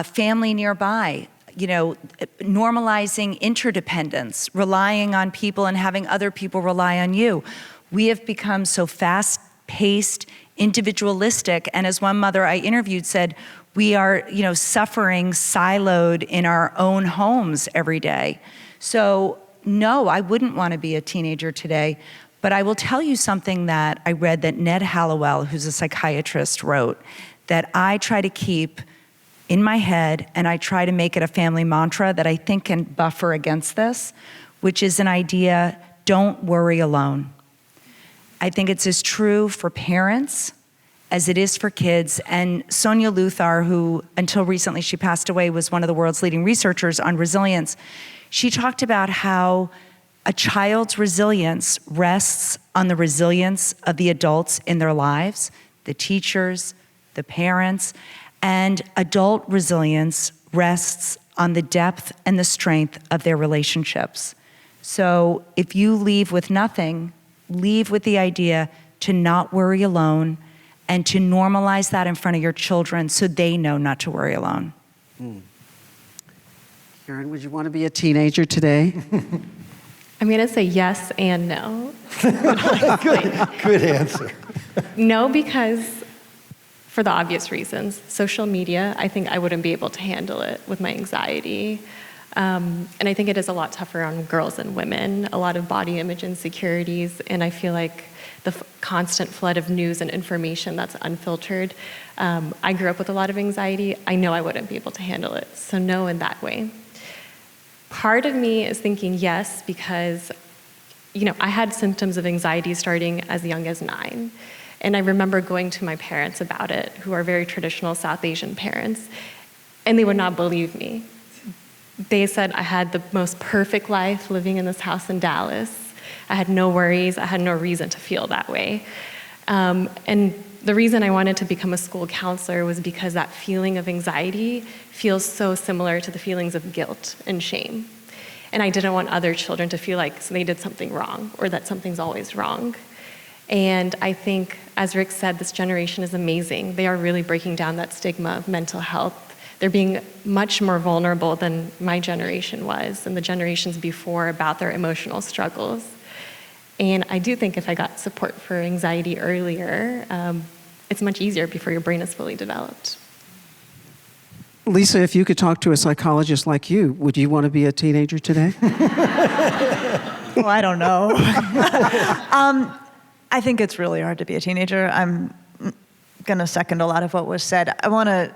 family nearby, normalizing interdependence, relying on people and having other people rely on you. We have become so fast-paced, individualistic, and as one mother I interviewed said, we are, suffering siloed in our own homes every day. So no, I wouldn't want to be a teenager today, but I will tell you something that I read that Ned Hallowell, who's a psychiatrist, wrote, that I try to keep in my head, and I try to make it a family mantra that I think can buffer against this, which is an idea, don't worry alone. I think it's as true for parents as it is for kids. And Sonia Luthar, who until recently she passed away, was one of the world's leading researchers on resilience. She talked about how a child's resilience rests on the resilience of the adults in their lives, the teachers, the parents, and adult resilience rests on the depth and the strength of their relationships. So if you leave with nothing, leave with the idea to not worry alone and to normalize that in front of your children so they know not to worry alone. Kiran, would you want to be a teenager today? I'm going to say yes and no. Good answer. No, because for the obvious reasons. Social media, I think I wouldn't be able to handle it with my anxiety. And I think it is a lot tougher on girls and women, a lot of body image insecurities, and I feel like the constant flood of news and information that's unfiltered. I grew up with a lot of anxiety. I know I wouldn't be able to handle it, so no in that way. Part of me is thinking yes because, I had symptoms of anxiety starting as young as 9. And I remember going to my parents about it, who are very traditional South Asian parents, and they would not believe me. They said I had the most perfect life living in this house in Dallas. I had no worries. I had no reason to feel that way. And the reason I wanted to become a school counselor was because that feeling of anxiety feels so similar to the feelings of guilt and shame. And I didn't want other children to feel like they did something wrong or that something's always wrong. And I think, as Rick said, this generation is amazing. They are really breaking down that stigma of mental health. They're being much more vulnerable than my generation was and the generations before about their emotional struggles. And I do think if I got support for anxiety earlier, it's much easier before your brain is fully developed. Lisa, if you could talk to a psychologist like you, would you want to be a teenager today? Well, I don't know. I think it's really hard to be a teenager. I'm going to second a lot of what was said. I want to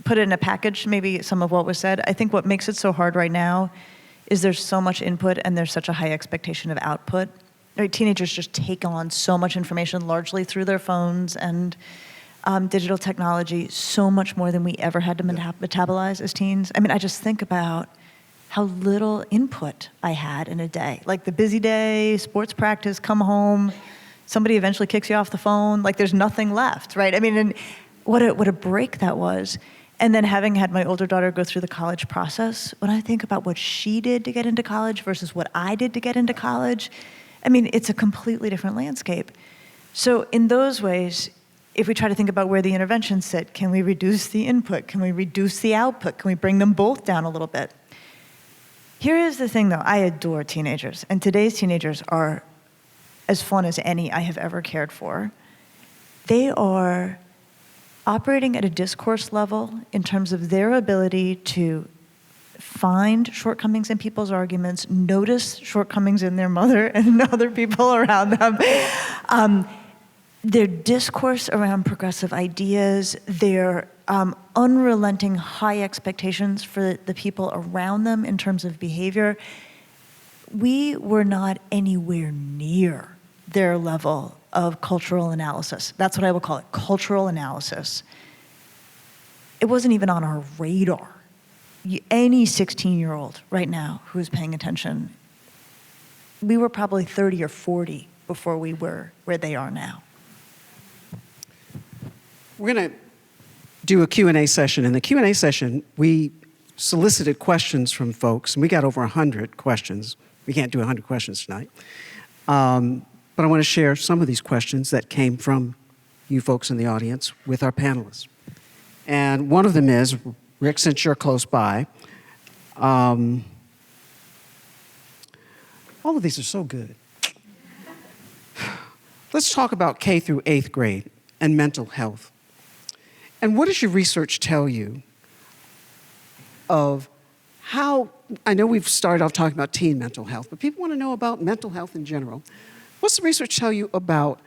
put it in a package, maybe some of what was said. I think what makes it so hard right now is there's so much input and there's such a high expectation of output. Right? Teenagers just take on so much information, largely through their phones and digital technology, so much more than we ever had to metabolize as teens. I mean, I just think about how little input I had in a day. Like the busy day, sports practice, come home, somebody eventually kicks you off the phone, like there's nothing left, right? I mean, and what a break that was. And then having had my older daughter go through the college process, when I think about what she did to get into college versus what I did to get into college, I mean, it's a completely different landscape. So in those ways, if we try to think about where the interventions sit, can we reduce the input? Can we reduce the output? Can we bring them both down a little bit? Here is the thing, though. I adore teenagers, and today's teenagers are as fun as any I have ever cared for. They are operating at a discourse level in terms of their ability to find shortcomings in people's arguments, notice shortcomings in their mother and other people around them. Their discourse around progressive ideas, their unrelenting high expectations for the people around them in terms of behavior. We were not anywhere near their level of cultural analysis. That's what I would call it, cultural analysis. It wasn't even on our radar. Any 16-year-old right now who is paying attention, we were probably 30 or 40 before we were where they are now. We're going to do a Q&A session. In the Q&A session, we solicited questions from folks, and we got over 100 questions. We can't do 100 questions tonight. But I want to share some of these questions that came from you folks in the audience with our panelists. And one of them is, Rick, since you're close by, all of these are so good. Let's talk about K through 8th grade and mental health. And what does your research tell you of how, I know we've started off talking about teen mental health, but people want to know about mental health in general. What's the research tell you about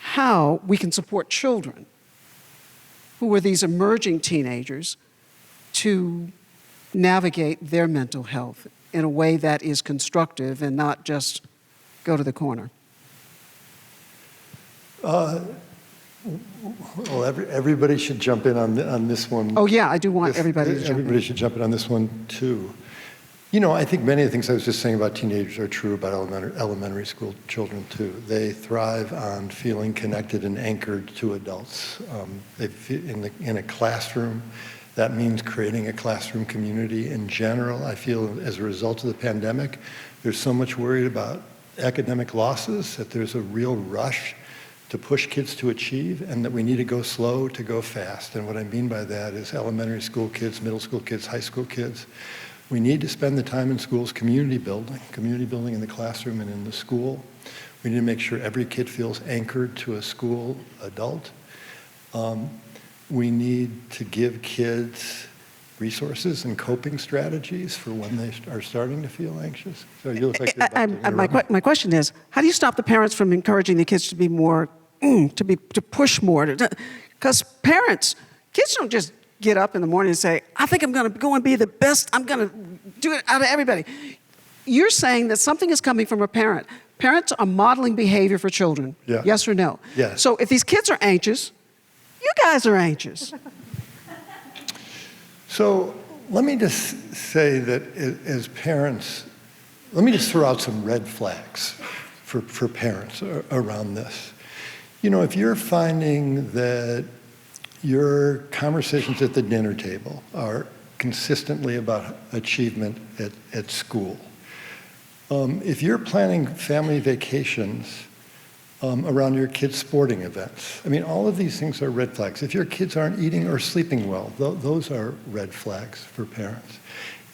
how we can support children who are these emerging teenagers to navigate their mental health in a way that is constructive and not just go to the corner? Well, everybody should jump in on this one. Oh, yeah, I do want everybody to jump in. Everybody should jump in on this one, too. You know, I think many of the things I was just saying about teenagers are true about elementary school children, too. They thrive on feeling connected and anchored to adults. In a classroom, that means creating a classroom community in general. I feel as a result of the pandemic, there's so much worried about academic losses that there's a real rush to push kids to achieve, and that we need to go slow to go fast. And what I mean by that is elementary school kids, middle school kids, high school kids We need to spend the time in schools community building in the classroom and in the school. We need to make sure every kid feels anchored to a school adult. We need to give kids resources and coping strategies for when they are starting to feel anxious. So you look like you're about to interrupt. My question is, how do you stop the parents from encouraging the kids to be more, to push more? Because kids don't just get up in the morning and say, I think I'm going to go and be the best, I'm going to do it out of everybody. You're saying that something is coming from a parent. Parents are modeling behavior for children. Yeah. Yes or no? Yes. So if these kids are anxious, you guys are anxious. So let me just say that as parents, let me just throw out some red flags for parents around this. You know, if you're finding that your conversations at the dinner table are consistently about achievement at school, if you're planning family vacations around your kids' sporting events, I mean, all of these things are red flags. If your kids aren't eating or sleeping well, those are red flags for parents.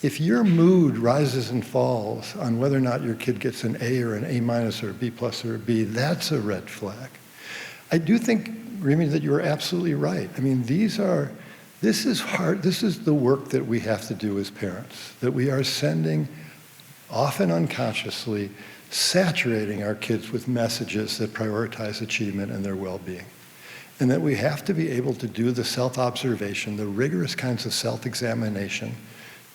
If your mood rises and falls on whether or not your kid gets an A or an A minus or a B plus or a B, that's a red flag. I do think, Remy, that you're absolutely right. I mean, this is hard. This is the work that we have to do as parents, that we are sending, often unconsciously, saturating our kids with messages that prioritize achievement and their well-being. And that we have to be able to do the self-observation, the rigorous kinds of self-examination,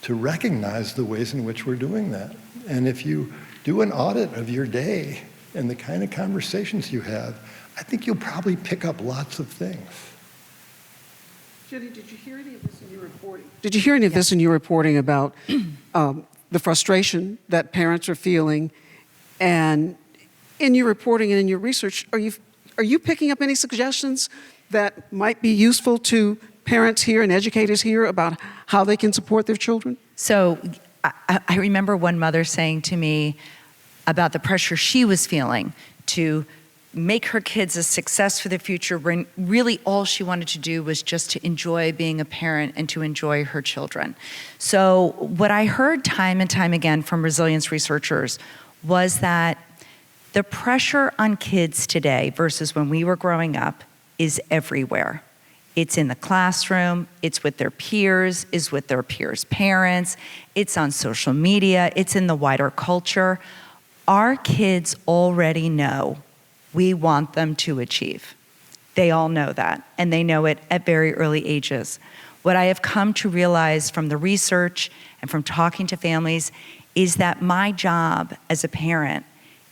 to recognize the ways in which we're doing that. And if you do an audit of your day and the kind of conversations you have, I think you'll probably pick up lots of things. Jenny, did you hear any of this in your reporting? Did you hear any of this in your reporting about the frustration that parents are feeling? And in your reporting and in your research, are you picking up any suggestions that might be useful to parents here and educators here about how they can support their children? So I remember one mother saying to me about the pressure she was feeling to make her kids a success for the future when really all she wanted to do was just to enjoy being a parent and to enjoy her children. So what I heard time and time again from resilience researchers was that the pressure on kids today versus when we were growing up is everywhere. It's in the classroom, it's with their peers, it's with their peers' parents, it's on social media, it's in the wider culture. Our kids already know we want them to achieve. They all know that, and they know it at very early ages. What I have come to realize from the research and from talking to families is that my job as a parent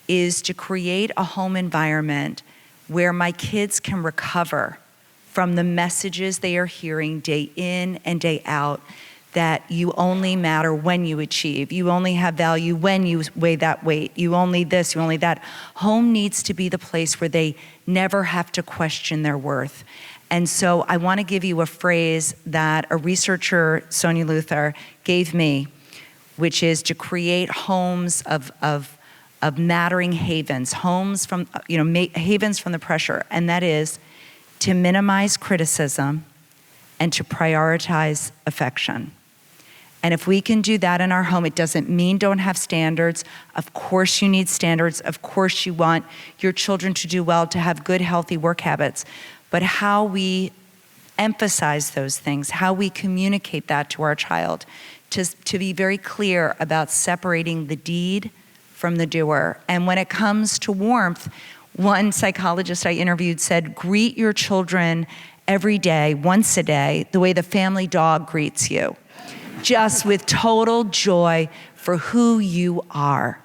is to create a home environment where my kids can recover from the messages they are hearing day in and day out, that you only matter when you achieve. You only have value when you weigh that weight. You only this, you only that. Home needs to be the place where they never have to question their worth. And so I want to give you a phrase that a researcher, Sonia Luther, gave me, which is to create homes of mattering havens, homes from, havens from the pressure. And that is to minimize criticism and to prioritize affection. And if we can do that in our home, it doesn't mean don't have standards. Of course you need standards. Of course you want your children to do well, to have good, healthy work habits. But how we emphasize those things, how we communicate that to our child, to be very clear about separating the deed from the doer. And when it comes to warmth, one psychologist I interviewed said, greet your children every day, once a day, the way the family dog greets you. Just with total joy for who you are.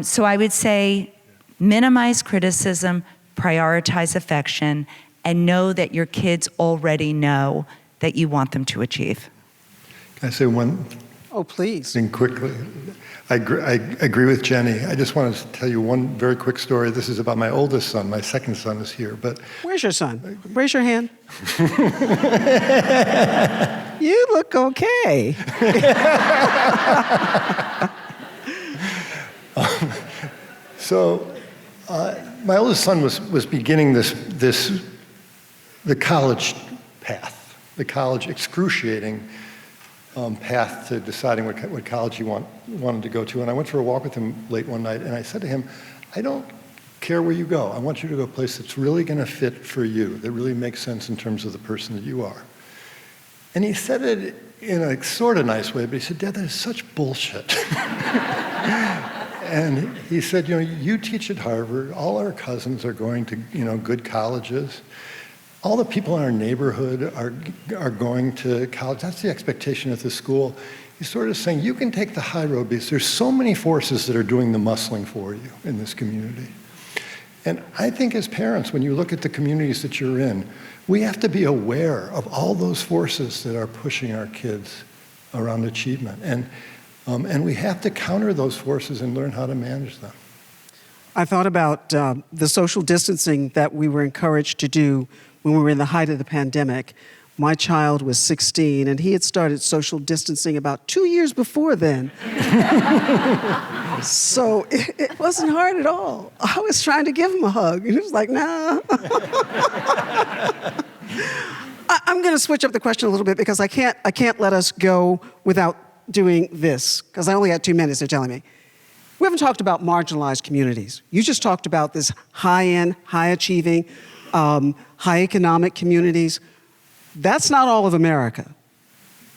So I would say minimize criticism, prioritize affection, and know that your kids already know that you want them to achieve. Can I say one please. thing quickly? I agree with Jenny. I just want to tell you one very quick story. This is about my oldest son. My second son is here, but... Where's your son? Raise your hand. You look okay. My oldest son was beginning the college path, the college excruciating path to deciding what college he wanted to go to. And I went for a walk with him late one night, and I said to him, I don't care where you go. I want you to go a place that's really going to fit for you, that really makes sense in terms of the person that you are. And he said it in a sort of nice way, but he said, Dad, that is such bullshit. And he said, you teach at Harvard, all our cousins are going to, good colleges. All the people in our neighborhood are going to college. That's the expectation at the school. He's sort of saying, you can take the high road because there's so many forces that are doing the muscling for you in this community. And I think as parents, when you look at the communities that you're in, we have to be aware of all those forces that are pushing our kids around achievement. And we have to counter those forces and learn how to manage them. I thought about the social distancing that we were encouraged to do when we were in the height of the pandemic. My child was 16, and he had started social distancing about 2 years before then. So it wasn't hard at all. I was trying to give him a hug, and he was like, nah. I'm going to switch up the question a little bit because I can't let us go without doing this, because I only got 2 minutes, they're telling me. We haven't talked about marginalized communities. You just talked about this high-end, high-achieving, high economic communities. That's not all of America.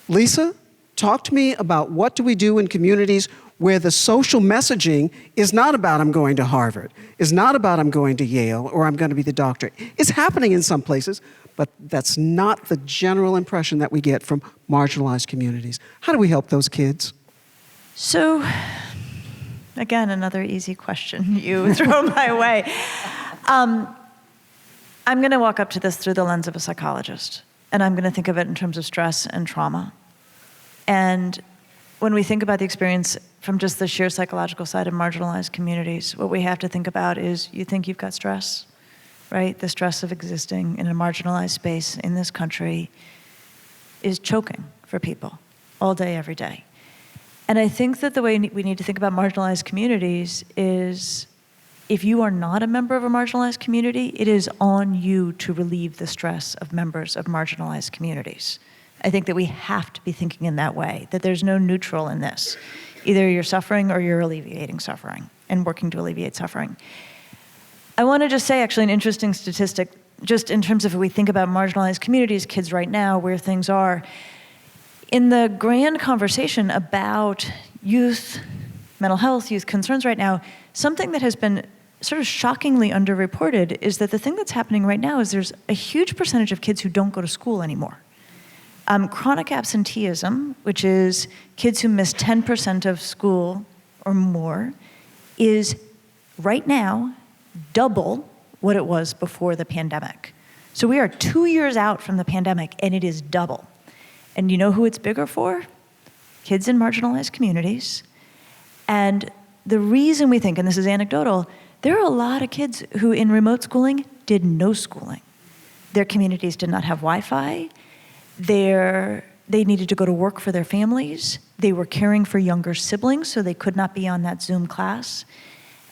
Lisa, talk to me about what do we do in communities where the social messaging is not about I'm going to Harvard, is not about I'm going to Yale, or I'm going to be the doctor. It's happening in some places, but that's not the general impression that we get from marginalized communities. How do we help those kids? So, again, another easy question you throw my way. I'm going to walk up to this through the lens of a psychologist, and I'm going to think of it in terms of stress and trauma. And when we think about the experience from just the sheer psychological side of marginalized communities, what we have to think about is you think you've got stress, right? The stress of existing in a marginalized space in this country is choking for people all day, every day. And I think that the way we need to think about marginalized communities is if you are not a member of a marginalized community, it is on you to relieve the stress of members of marginalized communities. I think that we have to be thinking in that way, that there's no neutral in this. Either you're suffering or you're alleviating suffering and working to alleviate suffering. I want to just say actually an interesting statistic, just in terms of if we think about marginalized communities, kids right now, where things are. In the grand conversation about youth, mental health, youth concerns right now, something that has been sort of shockingly underreported is that the thing that's happening right now is there's a huge percentage of kids who don't go to school anymore. Chronic absenteeism, which is kids who miss 10% of school or more, is right now double what it was before the pandemic. So we are 2 years out from the pandemic, and it is double. And you know who it's bigger for? Kids in marginalized communities. And the reason we think, and this is anecdotal, there are a lot of kids who in remote schooling did no schooling. Their communities did not have Wi-Fi. They needed to go to work for their families. They were caring for younger siblings, so they could not be on that Zoom class.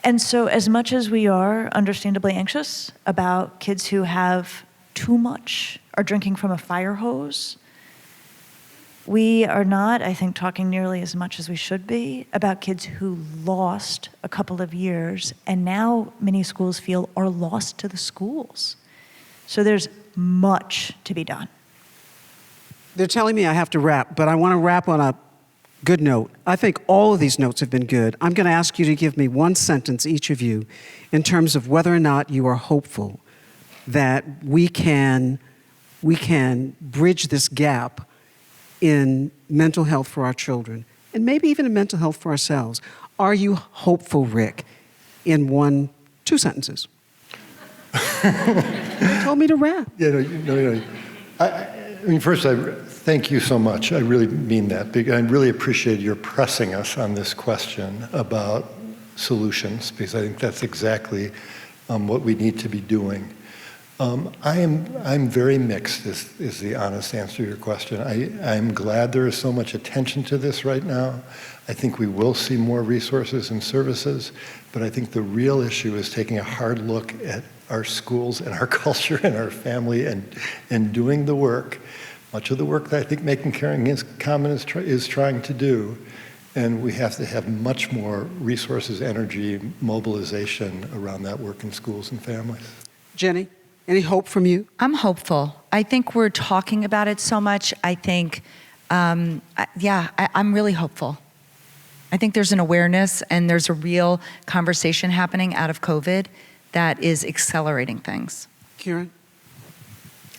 And so as much as we are understandably anxious about kids who have too much, are drinking from a fire hose, we are not, I think, talking nearly as much as we should be about kids who lost a couple of years and now many schools feel are lost to the schools. So there's much to be done. They're telling me I have to wrap, but I want to wrap on a good note. I think all of these notes have been good. I'm going to ask you to give me one sentence, each of you, in terms of whether or not you are hopeful that we can bridge this gap in mental health for our children, and maybe even in mental health for ourselves. Are you hopeful, Rick, in 2 sentences? You told me to wrap. Yeah, no. I mean, first, I thank you so much. I really mean that. I really appreciate your pressing us on this question about solutions, because I think that's exactly what we need to be doing. I'm very mixed, is the honest answer to your question. I'm glad there is so much attention to this right now. I think we will see more resources and services, but I think the real issue is taking a hard look at our schools and our culture and our family and doing the work much of the work that I think Making Caring is Common is trying to do. And we have to have much more resources, energy, mobilization around that work in schools and families. Jenny, any hope from you? I'm hopeful. I think we're talking about it so much. I think, I'm really hopeful. I think there's an awareness and there's a real conversation happening out of COVID that is accelerating things. Kiran?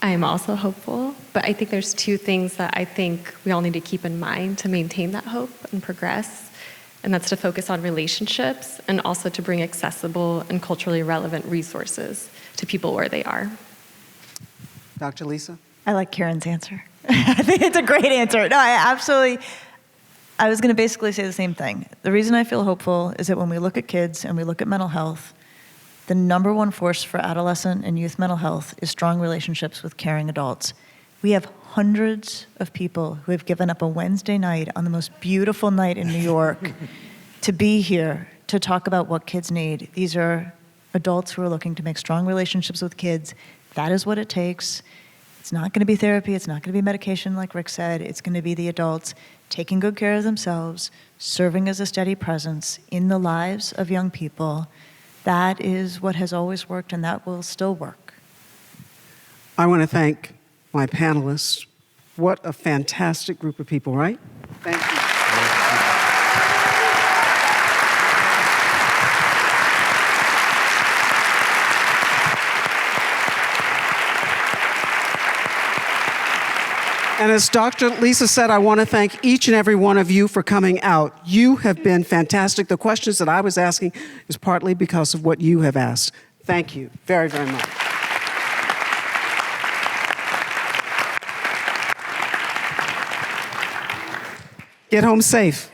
I am also hopeful, but I think there's two things that I think we all need to keep in mind to maintain that hope and progress. And that's to focus on relationships and also to bring accessible and culturally relevant resources to people where they are. Dr. Lisa? I like Karen's answer. I think it's a great answer. No, I was going to basically say the same thing. The reason I feel hopeful is that when we look at kids and we look at mental health, the number one force for adolescent and youth mental health is strong relationships with caring adults. We have hundreds of people who have given up a Wednesday night on the most beautiful night in New York to be here to talk about what kids need. These are adults who are looking to make strong relationships with kids. That is what it takes. It's not going to be therapy. It's not going to be medication, like Rick said. It's going to be the adults taking good care of themselves, serving as a steady presence in the lives of young people. That is what has always worked, and that will still work. I want to thank my panelists. What a fantastic group of people, right? Thank you. And as Dr. Lisa said, I want to thank each and every one of you for coming out. You have been fantastic. The questions that I was asking is partly because of what you have asked. Thank you very, very much. Get home safe.